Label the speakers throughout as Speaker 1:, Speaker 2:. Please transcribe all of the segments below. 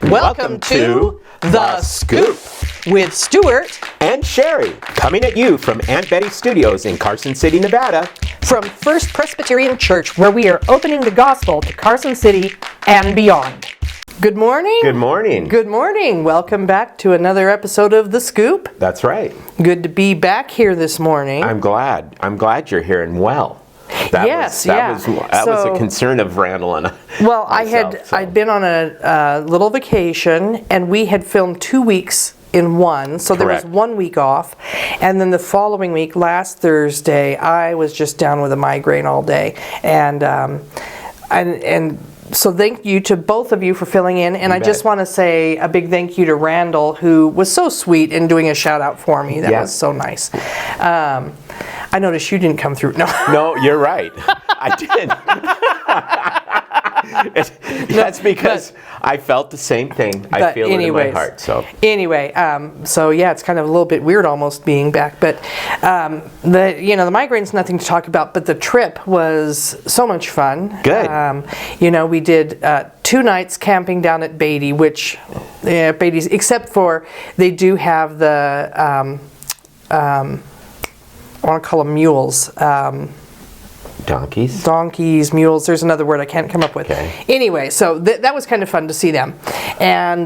Speaker 1: Welcome to The Scoop with Stuart
Speaker 2: and Sherry, coming at you from Aunt Betty Studios in Carson City, Nevada.
Speaker 1: From First Presbyterian Church, where we are opening the gospel to Carson City and beyond. Good morning.
Speaker 2: Good morning.
Speaker 1: Good morning. Welcome back to another episode of The Scoop.
Speaker 2: That's right.
Speaker 1: Good to be back here this morning.
Speaker 2: I'm glad you're here and well. That was a concern of Randall and
Speaker 1: well,
Speaker 2: myself,
Speaker 1: I'd been on a little vacation, and we had filmed 2 weeks in one, so
Speaker 2: Correct.
Speaker 1: There was 1 week off, and then the following week, last Thursday, I was just down with a migraine all day, and so thank you to both of you for filling in, and I just want to say a big thank you to Randall, who was so sweet in doing a shout out for me. That was so nice. I noticed you didn't come through.
Speaker 2: No, you're right. I did. That's because I felt the same thing. I feel it in my heart. So
Speaker 1: anyway, it's kind of a little bit weird almost being back. But the migraine's nothing to talk about. But the trip was so much fun.
Speaker 2: Good.
Speaker 1: We did 2 nights camping down at Beatty, which Beatty's, except for they do have the I want to call them mules. Donkeys, mules. There's another word I can't come up with.
Speaker 2: Okay.
Speaker 1: Anyway, so that was kind of fun to see them. And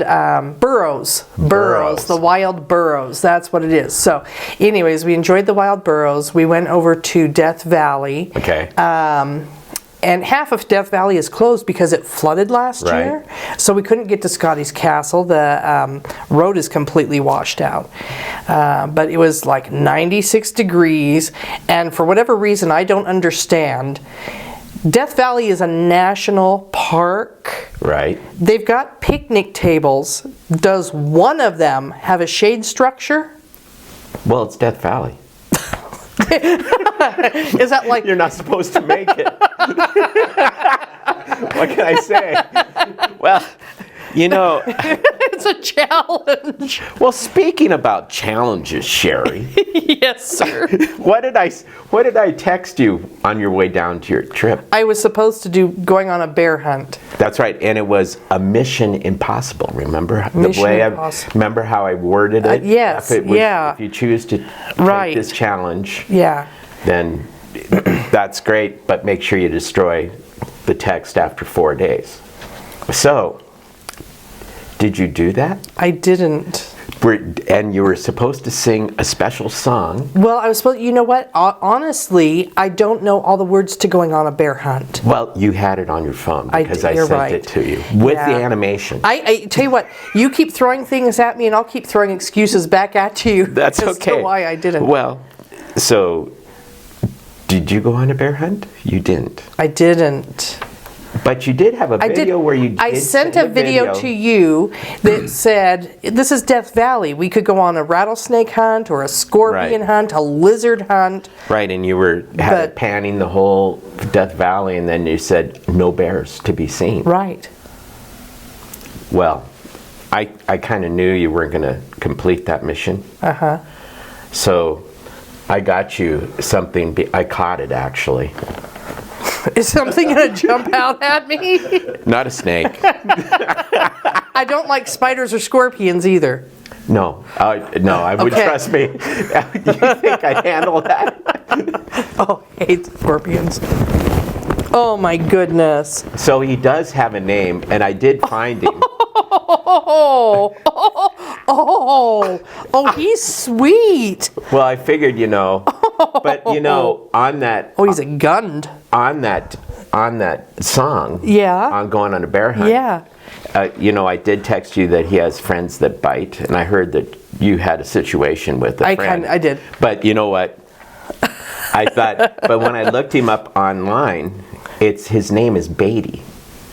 Speaker 1: burros, the wild burros. That's what it is. So anyways, we enjoyed the wild burros. We went over to Death Valley.
Speaker 2: Okay.
Speaker 1: And half of Death Valley is closed because it flooded last year. So we couldn't get to Scotty's Castle. The road is completely washed out. But it was like 96 degrees. And for whatever reason I don't understand, Death Valley is a national park.
Speaker 2: Right. They've
Speaker 1: got picnic tables. Does one of them have a shade structure?
Speaker 2: Well, it's Death Valley.
Speaker 1: Is that like...
Speaker 2: You're not supposed to make it. What can I say? Well,
Speaker 1: it's a challenge.
Speaker 2: Well, speaking about challenges, Sherry.
Speaker 1: Yes, sir.
Speaker 2: What did I text you on your way down to your trip?
Speaker 1: I was supposed to do going on a bear hunt.
Speaker 2: That's right, and it was a mission impossible. Remember remember how I worded it?
Speaker 1: Yes.
Speaker 2: If you choose to take this challenge, then that's great. But make sure you destroy the text after 4 days. So, did you do that?
Speaker 1: I didn't.
Speaker 2: And you were supposed to sing a special song.
Speaker 1: Well, I was supposed. You know what? Honestly, I don't know all the words to going on a bear hunt.
Speaker 2: Well, you had it on your phone because I sent it to you with the animation.
Speaker 1: I tell you what, you keep throwing things at me, and I'll keep throwing excuses back at you.
Speaker 2: That's okay.
Speaker 1: As to why I didn't.
Speaker 2: Well, so did you go on a bear hunt? You didn't.
Speaker 1: I didn't.
Speaker 2: But you did have a video where you did.
Speaker 1: I sent a video to you that said, this is Death Valley. We could go on a rattlesnake hunt or a scorpion hunt, a lizard hunt.
Speaker 2: Right, and you had it panning the whole Death Valley, and then you said, no bears to be seen.
Speaker 1: Right.
Speaker 2: Well, I kind of knew you weren't going to complete that mission.
Speaker 1: Uh-huh.
Speaker 2: So I got you something. I caught it, actually.
Speaker 1: Is something going to jump out at me?
Speaker 2: Not a snake.
Speaker 1: I don't like spiders or scorpions either.
Speaker 2: No, I would trust me. You think I'd handle that?
Speaker 1: Oh, I hate scorpions. Oh my goodness.
Speaker 2: So he does have a name, and I did find him.
Speaker 1: Oh, he's sweet.
Speaker 2: Well, I figured, but on that.
Speaker 1: Oh, he's a gund.
Speaker 2: On that song.
Speaker 1: Yeah.
Speaker 2: On going on a bear hunt.
Speaker 1: Yeah.
Speaker 2: I did text you that he has friends that bite, and I heard that you had a situation with a friend.
Speaker 1: I did.
Speaker 2: But you know what? I thought, but when I looked him up online, his name is Beatty.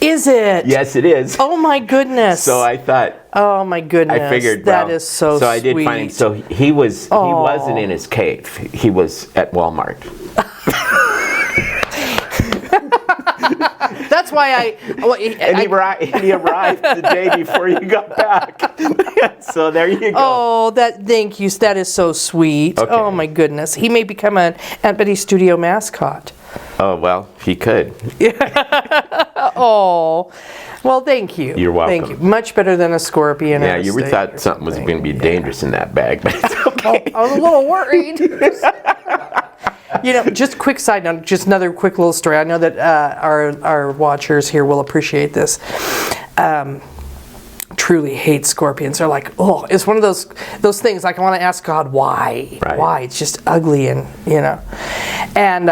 Speaker 1: Is it?
Speaker 2: Yes, it is.
Speaker 1: Oh my goodness.
Speaker 2: So I thought.
Speaker 1: Oh my goodness.
Speaker 2: I figured
Speaker 1: that is so sweet.
Speaker 2: So I did find him. So he wasn't in his cave. He was at Walmart.
Speaker 1: That's why
Speaker 2: he arrived the day before you got back. So there you go.
Speaker 1: Oh, thank you. That is so sweet. Okay. Oh my goodness. He may become an Aunt Betty Studio mascot.
Speaker 2: Oh, well, he could.
Speaker 1: Oh. Well, thank you.
Speaker 2: You're welcome.
Speaker 1: Thank you. Much better than a scorpion.
Speaker 2: Yeah, you thought something was going to be dangerous in that bag, but it's okay.
Speaker 1: I was a little worried. Just a quick side note, just another quick little story. I know that our watchers here will appreciate this. Truly hate scorpions. They're like, oh, it's one of those things. Like, I want to ask God why.
Speaker 2: Right.
Speaker 1: Why? It's just ugly, and And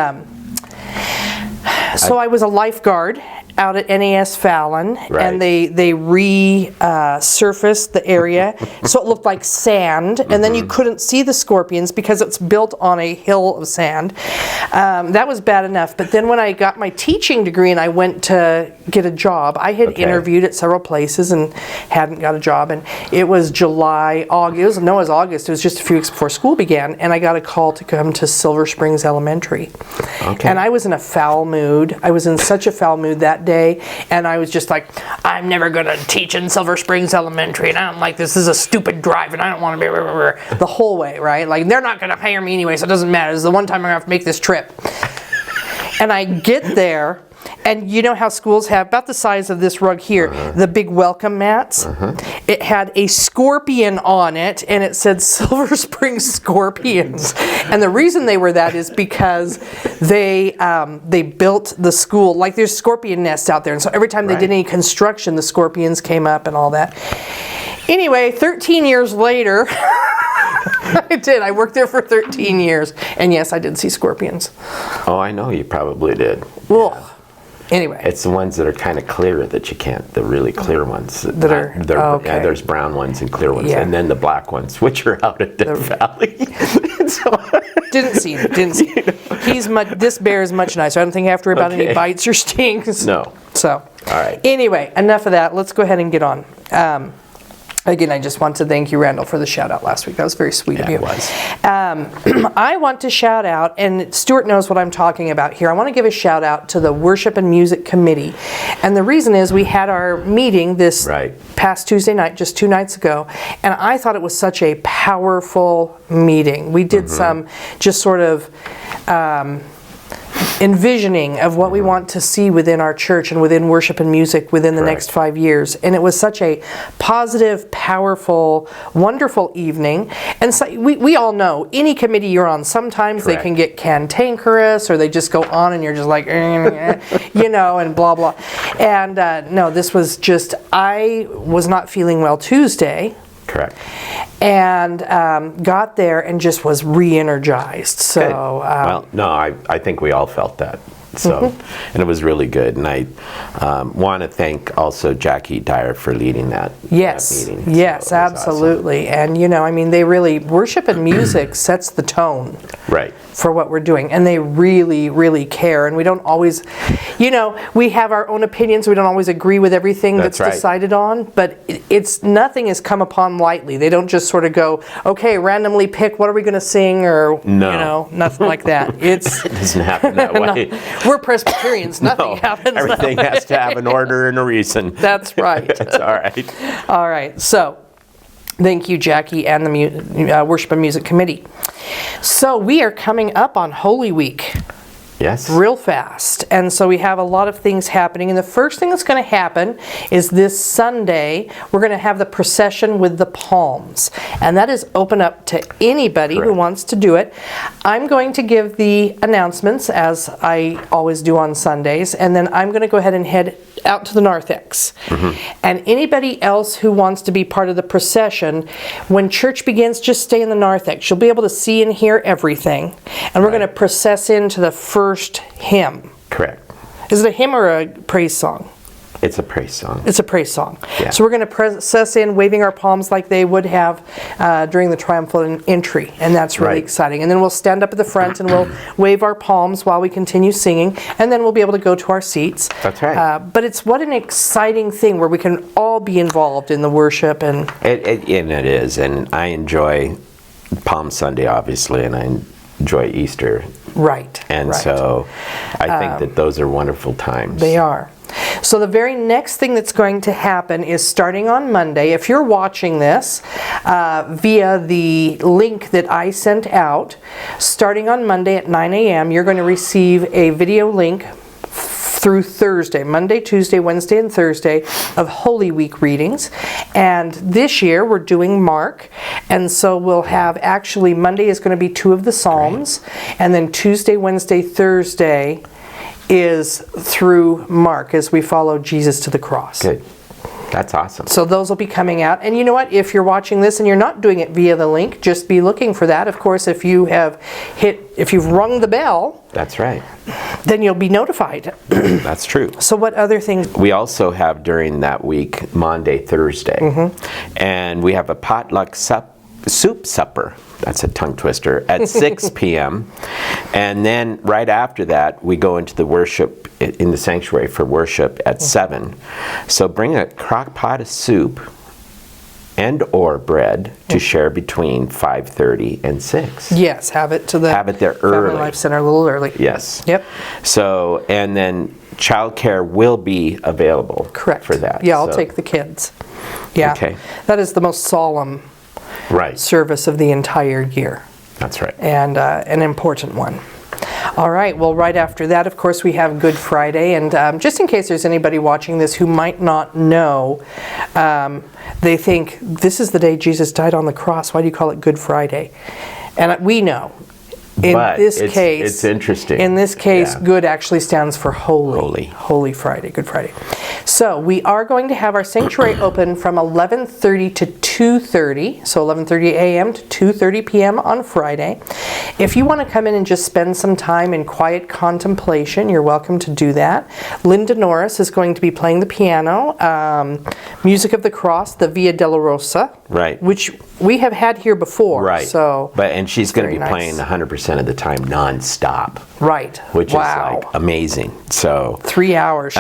Speaker 1: so I was a lifeguard out at NAS Fallon,
Speaker 2: right.
Speaker 1: and they resurfaced the area so it looked like sand, and then you couldn't see the scorpions because it's built on a hill of sand. That was bad enough, but then when I got my teaching degree and I went to get a job, I had interviewed at several places and hadn't got a job, and it was August, it was just a few weeks before school began, and I got a call to come to Silver Springs Elementary.
Speaker 2: Okay.
Speaker 1: And I was in a foul mood. I was in such a foul mood that day, and I was just like, I'm never going to teach in Silver Springs Elementary, and I don't like this. This is a stupid drive, and I don't want to be the whole way, right? Like, they're not going to hire me anyway, so it doesn't matter. This is the one time I'm going to have to make this trip. And I get there, and you know how schools have, about the size of this rug here, the big welcome mats? It had a scorpion on it, and it said Silver Springs Scorpions. And the reason they were that is because they built the school, like there's scorpion nests out there, and so every time they did any construction, the scorpions came up and all that. Anyway, 13 years later, I worked there for 13 years, and yes, I did see scorpions.
Speaker 2: Oh, I know you probably did.
Speaker 1: Ugh. Anyway.
Speaker 2: It's the ones that are kind of clear that you can't, the really clear ones.
Speaker 1: Okay.
Speaker 2: There's brown ones and clear ones, and then the black ones, which are out at the valley.
Speaker 1: Didn't see him. This bear is much nicer. I don't think I have to worry about any bites or stings.
Speaker 2: No.
Speaker 1: So.
Speaker 2: All right.
Speaker 1: Anyway, enough of that. Let's go ahead and get on. Again, I just want to thank you, Randall, for the shout out last week. That was very sweet of you.
Speaker 2: It was.
Speaker 1: I want to shout out, and Stuart knows what I'm talking about here. I want to give a shout out to the Worship and Music Committee. And the reason is we had our meeting this past Tuesday night, just 2 nights ago, and I thought it was such a powerful meeting. We did some just sort of envisioning of what we want to see within our church and within worship and music within the next 5 years. And it was such a positive, powerful, wonderful evening. And so we all know, any committee you're on, sometimes they can get cantankerous, or they just go on and you're just like, and blah, blah. And no, this was just, I was not feeling well Tuesday.
Speaker 2: Correct.
Speaker 1: And got there and just was re-energized. So,
Speaker 2: I think we all felt that. So, and it was really good. And I want to thank also Jackie Dyer for leading that meeting.
Speaker 1: Yes, absolutely. Awesome. And they really, worship and music sets the tone.
Speaker 2: Right.
Speaker 1: For what we're doing, and they really, really care. And we don't always, we have our own opinions. We don't always agree with everything that's decided on. But nothing is come upon lightly. They don't just sort of go, okay, randomly pick what are we going to sing, or nothing like that. It
Speaker 2: doesn't happen that way.
Speaker 1: No, we're Presbyterians. Nothing happens.
Speaker 2: Everything has to have an order and a reason.
Speaker 1: That's right.
Speaker 2: That's all right.
Speaker 1: All right. So. Thank you, Jackie, and the Worship and Music Committee. So we are coming up on Holy Week.
Speaker 2: Yes.
Speaker 1: Real fast. And so we have a lot of things happening. And the first thing that's going to happen is this Sunday, we're going to have the procession with the palms. And that is open up to anybody who wants to do it. I'm going to give the announcements, as I always do on Sundays. And then I'm going to go ahead and head out to the narthex. And anybody else who wants to be part of the procession, when church begins, just stay in the narthex. You'll be able to see and hear everything. And we're going to process into the first hymn.
Speaker 2: Correct.
Speaker 1: Is it a hymn or a praise song?
Speaker 2: It's a praise song.
Speaker 1: It's a praise song.
Speaker 2: Yeah.
Speaker 1: So we're going to process in, waving our palms like they would have during the triumphal entry, and that's really exciting. And then we'll stand up at the front and we'll wave our palms while we continue singing, and then we'll be able to go to our seats.
Speaker 2: That's right.
Speaker 1: But what an exciting thing where we can all be involved in the worship. And
Speaker 2: it is, and I enjoy Palm Sunday, obviously, and I enjoy Easter.
Speaker 1: Right.
Speaker 2: And so I think that those are wonderful times.
Speaker 1: They are. So the very next thing that's going to happen is starting on Monday. If you're watching this via the link that I sent out, starting on Monday at 9 a.m., you're going to receive a video link through Thursday, Monday, Tuesday, Wednesday, and Thursday of Holy Week readings. And this year we're doing Mark, and so we'll have, actually Monday is going to be 2 of the Psalms, and then Tuesday, Wednesday, Thursday is through Mark as we follow Jesus to the cross.
Speaker 2: Good. That's awesome.
Speaker 1: So those will be coming out. And you know what? If you're watching this and you're not doing it via the link, just be looking for that. Of course, if you've rung the bell,
Speaker 2: that's right,
Speaker 1: then you'll be notified.
Speaker 2: That's true.
Speaker 1: So what other things?
Speaker 2: We also have during that week, Maundy Thursday. And we have a potluck soup supper. That's a tongue twister, at 6 p.m. And then right after that, we go into the worship in the sanctuary for worship at 7. So bring a crock pot of soup and or bread to share between 5:30 and 6.
Speaker 1: Yes, have it there
Speaker 2: early.
Speaker 1: Family Life Center a little early.
Speaker 2: Yes.
Speaker 1: Yep.
Speaker 2: So, and then childcare will be available.
Speaker 1: Correct.
Speaker 2: For that.
Speaker 1: Yeah, I'll take the kids. Yeah.
Speaker 2: Okay.
Speaker 1: That is the most solemn service of the entire year.
Speaker 2: That's right.
Speaker 1: And an important one. All right, well, right after that, of course, we have Good Friday. And just in case there's anybody watching this who might not know, they think, this is the day Jesus died on the cross. Why do you call it Good Friday? And we know.
Speaker 2: It's interesting.
Speaker 1: In this case, good actually stands for holy. Holy Friday, Good Friday. So we are going to have our sanctuary open from 11:30 to 2:30. So 11:30 a.m. to 2:30 p.m. on Friday. If you want to come in and just spend some time in quiet contemplation, you're welcome to do that. Linda Norris is going to be playing the piano, Music of the Cross, the Via Dolorosa, which we have had here before.
Speaker 2: And she's going to be playing 100% of the time non-stop. Which is like amazing. So
Speaker 1: 3 hours.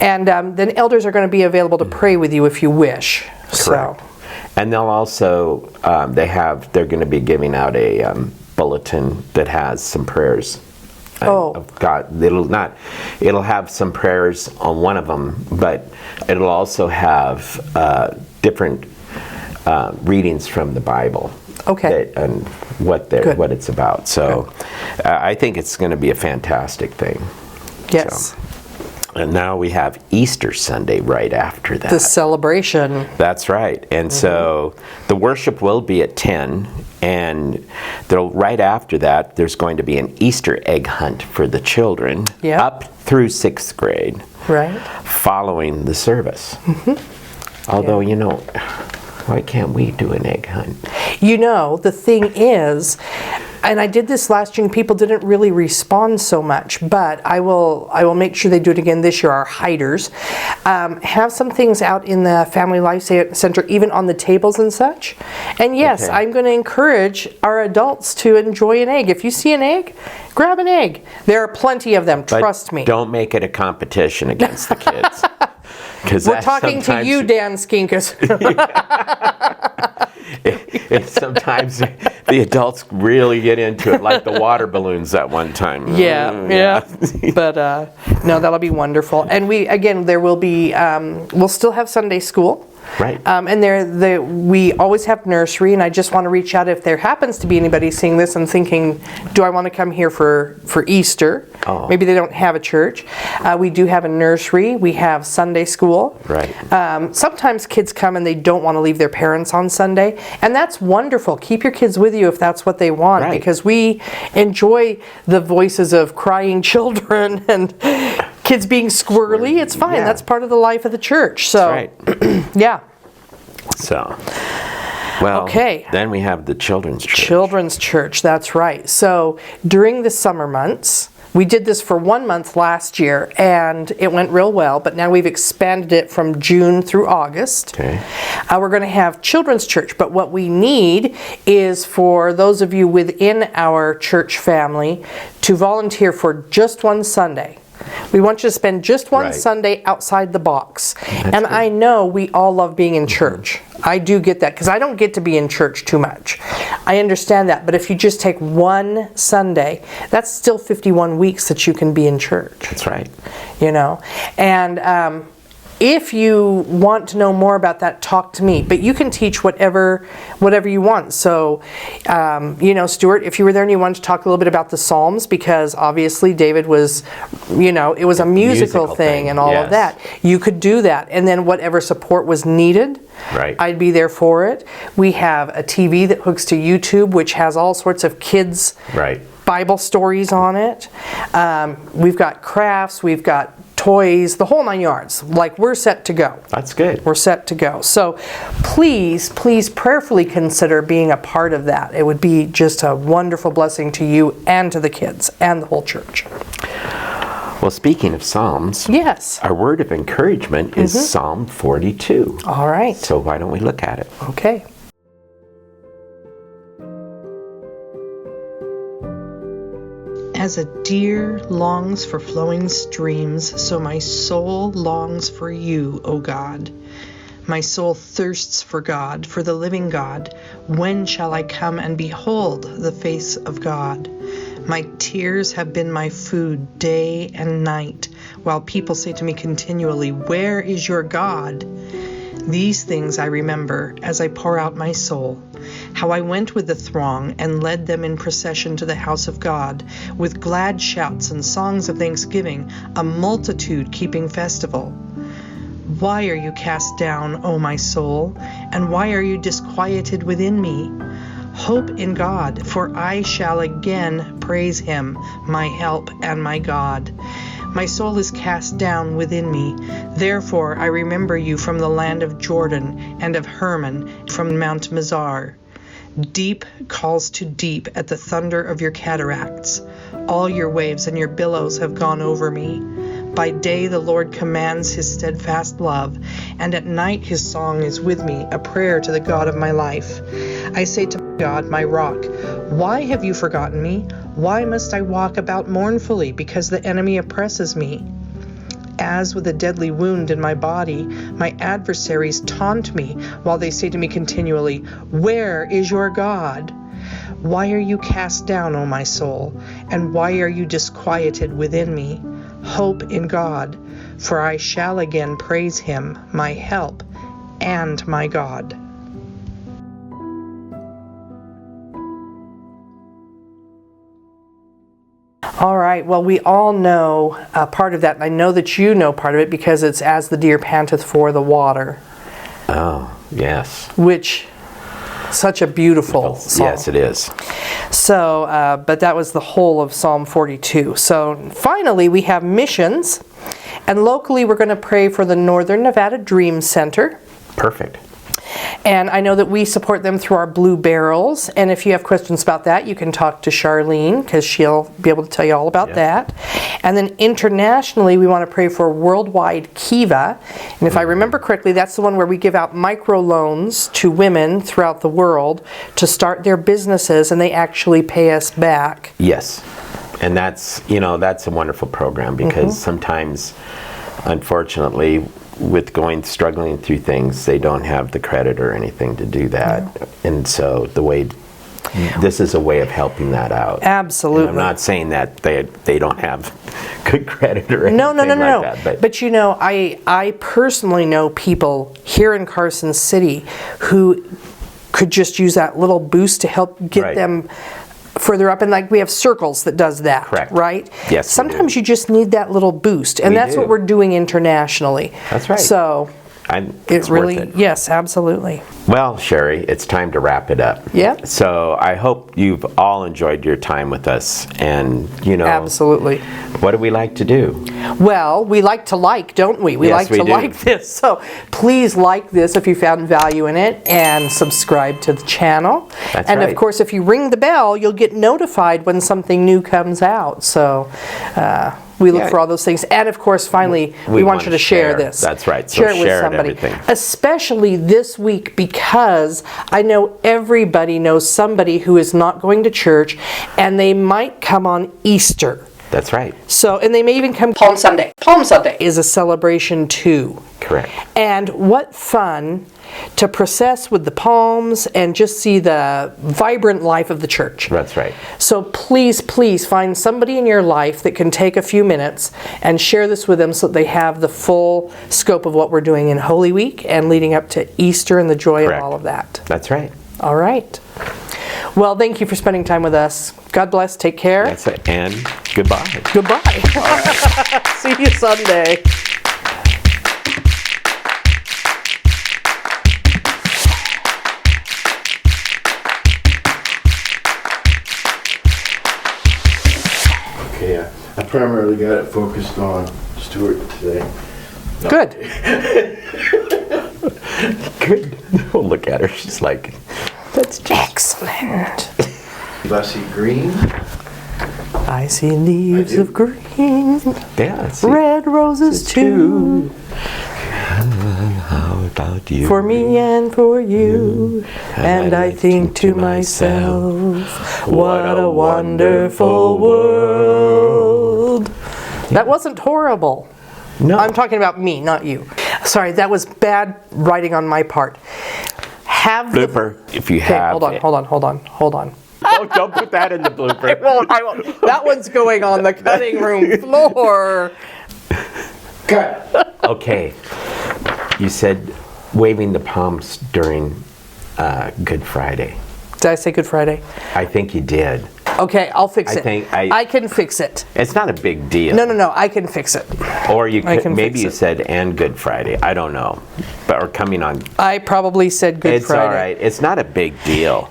Speaker 1: And then elders are going to be available to pray with you if you wish.
Speaker 2: Correct. And they'll also they're going to be giving out a bulletin that has some prayers of God. It'll have some prayers on one of them, but it'll also have different readings from the Bible. And what it's about. So I think it's going to be a fantastic thing.
Speaker 1: Yes.
Speaker 2: So, and now we have Easter Sunday right after that.
Speaker 1: The celebration.
Speaker 2: That's right. And so the worship will be at 10, and right after that there's going to be an Easter egg hunt for the children up through 6th grade. Following the service. Although, why can't we do an egg hunt?
Speaker 1: The thing is, and I did this last year and people didn't really respond so much, but I will make sure they do it again this year, our hiders. Have some things out in the Family Life Center, even on the tables and such. And yes, I'm going to encourage our adults to enjoy an egg. If you see an egg, grab an egg. There are plenty of them, trust me.
Speaker 2: Don't make it a competition against the kids.
Speaker 1: We're talking to you, Dan Skinkus.
Speaker 2: Sometimes the adults really get into it, like the water balloons at one time.
Speaker 1: But no, that'll be wonderful. And there will be, we'll still have Sunday school. And we always have nursery, and I just want to reach out if there happens to be anybody seeing this and thinking, do I want to come here for Easter? Maybe they don't have a church. We do have a nursery. We have Sunday school. Sometimes kids come and they don't want to leave their parents on Sunday, and that's wonderful. Keep your kids with you if that's what they want, because we enjoy the voices of crying children and kids being squirrely. It's fine. That's part of the life of the church. So,
Speaker 2: then we have the Children's Church.
Speaker 1: Children's Church, that's right. So during the summer months, we did this for 1 month last year, and it went real well, but now we've expanded it from June through August. We're going to have Children's Church, but what we need is for those of you within our church family to volunteer for just one Sunday. We want you to spend just one Sunday outside the box. And I know we all love being in church. I do get that, because I don't get to be in church too much. I understand that, but if you just take one Sunday, that's still 51 weeks that you can be in church.
Speaker 2: That's right.
Speaker 1: And if you want to know more about that, talk to me. But you can teach whatever you want. So, Stuart, if you were there and you wanted to talk a little bit about the Psalms, because obviously David was, it was a musical thing and all of that. You could do that. And then whatever support was needed, I'd be there for it. We have a TV that hooks to YouTube, which has all sorts of kids' Bible stories on it. We've got crafts, we've got toys, the whole 9 yards. Like, we're set to go.
Speaker 2: That's good.
Speaker 1: We're set to go. So please prayerfully consider being a part of that. It would be just a wonderful blessing to you and to the kids and the whole church.
Speaker 2: Well, speaking of Psalms, our word of encouragement is Psalm 42.
Speaker 1: All right.
Speaker 2: So why don't we look at it?
Speaker 1: Okay. As a deer longs for flowing streams, so my soul longs for you, O God. My soul thirsts for God, for the living God. When shall I come and behold the face of God? My tears have been my food day and night, while people say to me continually, "Where is your God?" These things I remember as I pour out my soul, how I went with the throng and led them in procession to the house of God, with glad shouts and songs of thanksgiving, a multitude keeping festival. Why are you cast down, O my soul, and why are you disquieted within me? Hope in God, for I shall again praise him, my help and my God. My soul is cast down within me. Therefore I remember you from the land of Jordan and of Hermon from Mount Mizar. Deep calls to deep at the thunder of your cataracts. All your waves and your billows have gone over me. By day the Lord commands his steadfast love, and at night his song is with me, a prayer to the God of my life. I say to God, my rock, why have you forgotten me? Why must I walk about mournfully because the enemy oppresses me? As with a deadly wound in my body, my adversaries taunt me while they say to me continually, "Where is your God?" Why are you cast down, O my soul? And why are you disquieted within me? Hope in God, for I shall again praise him, my help and my God. All right, well, we all know part of that, and I know that you know part of it because it's "As the deer panteth for the water."
Speaker 2: Oh, yes.
Speaker 1: Which, such a beautiful song.
Speaker 2: Yes, it is.
Speaker 1: So, but that was the whole of Psalm 42. So, finally, we have missions, and locally we're going to pray for the Northern Nevada Dream Center.
Speaker 2: Perfect.
Speaker 1: And I know that we support them through our Blue Barrels. And if you have questions about that, you can talk to Charlene, because she'll be able to tell you all about that. And then internationally, we want to pray for Worldwide Kiva. And if I remember correctly, that's the one where we give out microloans to women throughout the world to start their businesses, and they actually pay us back.
Speaker 2: Yes. And that's a wonderful program, because sometimes, unfortunately, with struggling through things, they don't have the credit or anything to do that. And so this is a way of helping that out.
Speaker 1: Absolutely.
Speaker 2: And I'm not saying that they don't have good credit or anything
Speaker 1: no.
Speaker 2: like that.
Speaker 1: But I personally know people here in Carson City who could just use that little boost to help get them further up, and like we have Circles that does that.
Speaker 2: Correct.
Speaker 1: Right?
Speaker 2: Yes.
Speaker 1: Sometimes you just need that little boost, and that's what we're doing internationally.
Speaker 2: That's right.
Speaker 1: So
Speaker 2: it's
Speaker 1: really
Speaker 2: worth it.
Speaker 1: Yes, absolutely.
Speaker 2: Well, Sherry, it's time to wrap it up.
Speaker 1: Yeah.
Speaker 2: So I hope you've all enjoyed your time with us, and
Speaker 1: absolutely.
Speaker 2: What do we like to do?
Speaker 1: Well, we like to don't we? We like to like this. So please like this if you found value in it, and subscribe to the channel.
Speaker 2: That's
Speaker 1: and
Speaker 2: right.
Speaker 1: of course, if you ring the bell, you'll get notified when something new comes out. So we look for all those things. And of course, finally, we want you to share this.
Speaker 2: That's right. So
Speaker 1: share it with somebody. Especially this week, because I know everybody knows somebody who is not going to church, and they might come on Easter.
Speaker 2: That's right.
Speaker 1: So, and they may even come Palm Sunday. Palm Sunday is a celebration too.
Speaker 2: Correct.
Speaker 1: And what fun to process with the palms and just see the vibrant life of the church.
Speaker 2: That's right.
Speaker 1: So please, please find somebody in your life that can take a few minutes and share this with them so that they have the full scope of what we're doing in Holy Week and leading up to Easter and the joy
Speaker 2: Correct.
Speaker 1: of all of that.
Speaker 2: That's right.
Speaker 1: All right. Well, thank you for spending time with us. God bless. Take care.
Speaker 2: That's it. And goodbye.
Speaker 1: Goodbye. See you Sunday.
Speaker 3: Okay, I primarily got it focused on Stuart today. No.
Speaker 1: Good.
Speaker 2: Good. We'll look at her. She's like,
Speaker 1: that's excellent.
Speaker 3: I see green.
Speaker 1: I see leaves of green.
Speaker 2: yeah.
Speaker 1: Red roses too.
Speaker 2: How about you?
Speaker 1: For me and for you. And I think to myself, what a wonderful world. That wasn't horrible.
Speaker 2: No.
Speaker 1: I'm talking about me, not you. Sorry, that was bad writing on my part. Have the
Speaker 2: Blooper, if you
Speaker 1: Okay,
Speaker 2: have.
Speaker 1: hold on.
Speaker 2: Oh, don't put that in the blooper.
Speaker 1: I won't. That one's going on the cutting room floor.
Speaker 3: Cut.
Speaker 2: Okay. You said waving the palms during Good Friday.
Speaker 1: Did I say Good Friday?
Speaker 2: I think you did.
Speaker 1: Okay, I'll fix it.
Speaker 2: I
Speaker 1: can fix it.
Speaker 2: It's not a big deal.
Speaker 1: No, I can fix it.
Speaker 2: Or you could,
Speaker 1: can
Speaker 2: maybe
Speaker 1: fix
Speaker 2: you
Speaker 1: it.
Speaker 2: said and Good Friday. I don't know. But or coming on.
Speaker 1: I probably said Good
Speaker 2: It's
Speaker 1: Friday.
Speaker 2: all right. It's not a big deal.